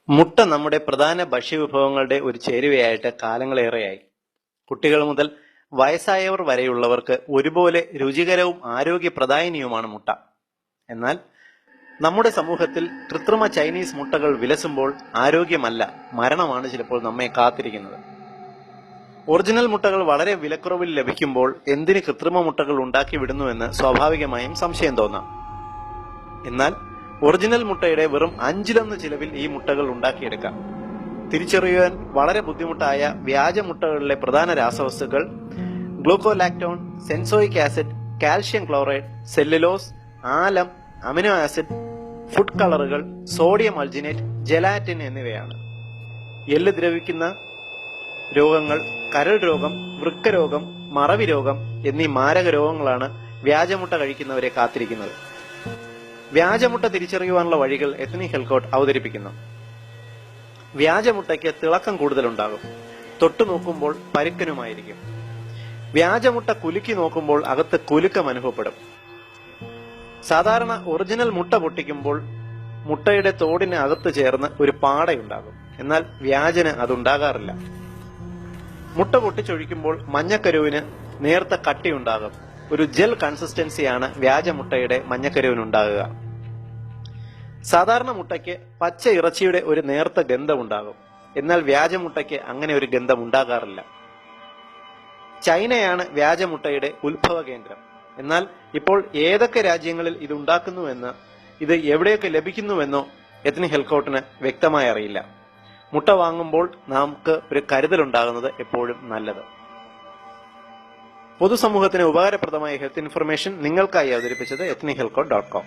മുട്ട നമ്മുടെ പ്രധാന ഭക്ഷ്യവിഭവങ്ങളുടെ ഒരു ചേരുവയായിട്ട് കാലങ്ങളേറെയായി. കുട്ടികൾ മുതൽ വയസ്സായവർ വരെയുള്ളവർക്ക് ഒരുപോലെ രുചികരവും ആരോഗ്യപ്രദായിനിയുമാണ് മുട്ട. എന്നാൽ നമ്മുടെ സമൂഹത്തിൽ കൃത്രിമ ചൈനീസ് മുട്ടകൾ വിലസുമ്പോൾ ആരോഗ്യമല്ല, മരണമാണ് ചിലപ്പോൾ നമ്മെ കാത്തിരിക്കുന്നത്. ഒറിജിനൽ മുട്ടകൾ വളരെ വിലക്കുറവിൽ ലഭിക്കുമ്പോൾ എന്തിന് കൃത്രിമ മുട്ടകൾ ഉണ്ടാക്കി വിടുന്നുവെന്ന് സ്വാഭാവികമായും സംശയം തോന്നാം. എന്നാൽ ഒറിജിനൽ മുട്ടയുടെ വെറും 5 ചിലവിൽ ഈ മുട്ടകൾ ഉണ്ടാക്കിയെടുക്കാം. തിരിച്ചറിയുവാൻ വളരെ ബുദ്ധിമുട്ടായ വ്യാജ മുട്ടകളിലെ പ്രധാന രാസവസ്തുക്കൾ ഗ്ലൂക്കോലാക്ടോൺ, സെൻസോയിക് ആസിഡ്, കാൽഷ്യം ക്ലോറൈഡ്, സെല്ലുലോസ്, ആലം, അമിനോ ആസിഡ്, ഫുഡ് കളറുകൾ, സോഡിയം അൾജിനേറ്റ്, ജെലാറ്റിൻ എന്നിവയാണ്. എല്ല് ദ്രവിക്കുന്ന രോഗങ്ങൾ, കരൾ രോഗം, വൃക്ക രോഗം, മറവി രോഗം എന്നീ മാരക രോഗങ്ങളാണ് വ്യാജമുട്ട കഴിക്കുന്നവരെ കാത്തിരിക്കുന്നത്. വ്യാജമുട്ട തിരിച്ചറിയുവാനുള്ള വഴികൾ എത്നിക് ഹെൽത്ത് അവതരിപ്പിക്കുന്നു. വ്യാജമുട്ടയ്ക്ക് തിളക്കം കൂടുതലുണ്ടാകും. തൊട്ടു നോക്കുമ്പോൾ പരുക്കനുമായിരിക്കും. വ്യാജമുട്ട കുലുക്കി നോക്കുമ്പോൾ അകത്ത് കുലുക്കം അനുഭവപ്പെടും. സാധാരണ ഒറിജിനൽ മുട്ട പൊട്ടിക്കുമ്പോൾ മുട്ടയുടെ തോടിന് അകത്ത് ചേർന്ന് ഒരു പാടയുണ്ടാകും. എന്നാൽ വ്യാജന് അതുണ്ടാകാറില്ല. മുട്ട പൊട്ടിച്ചൊഴിക്കുമ്പോൾ മഞ്ഞക്കരുവിന് നേർത്ത കട്ടിയുണ്ടാകും. ഒരു ജെൽ കൺസിസ്റ്റൻസിയാണ് വ്യാജമുട്ടയുടെ മഞ്ഞക്കരുവിനുണ്ടാകുക. സാധാരണ മുട്ടയ്ക്ക് പച്ച ഇറച്ചിയുടെ ഒരു നേർത്ത ഗന്ധം ഉണ്ടാകും. എന്നാൽ വ്യാജമുട്ടയ്ക്ക് അങ്ങനെ ഒരു ഗന്ധം ഉണ്ടാകാറില്ല. ചൈനയാണ് വ്യാജമുട്ടയുടെ ഉത്ഭവ കേന്ദ്രം. എന്നാൽ ഇപ്പോൾ ഏതൊക്കെ രാജ്യങ്ങളിൽ ഇത് ഉണ്ടാക്കുന്നുവെന്ന്, ഇത് എവിടെയൊക്കെ ലഭിക്കുന്നുവെന്നോ എത്നിക് ഹെൽത്ത് വ്യക്തമായി അറിയില്ല. മുട്ട വാങ്ങുമ്പോൾ നമുക്ക് ഒരു കരുതലുണ്ടാകുന്നത് എപ്പോഴും നല്ലത്. പൊതുസമൂഹത്തിന് ഉപകാരപ്രദമായ ഹെൽത്ത് ഇൻഫർമേഷൻ നിങ്ങൾക്കായി അവതരിപ്പിച്ചത് ethnichealth.com.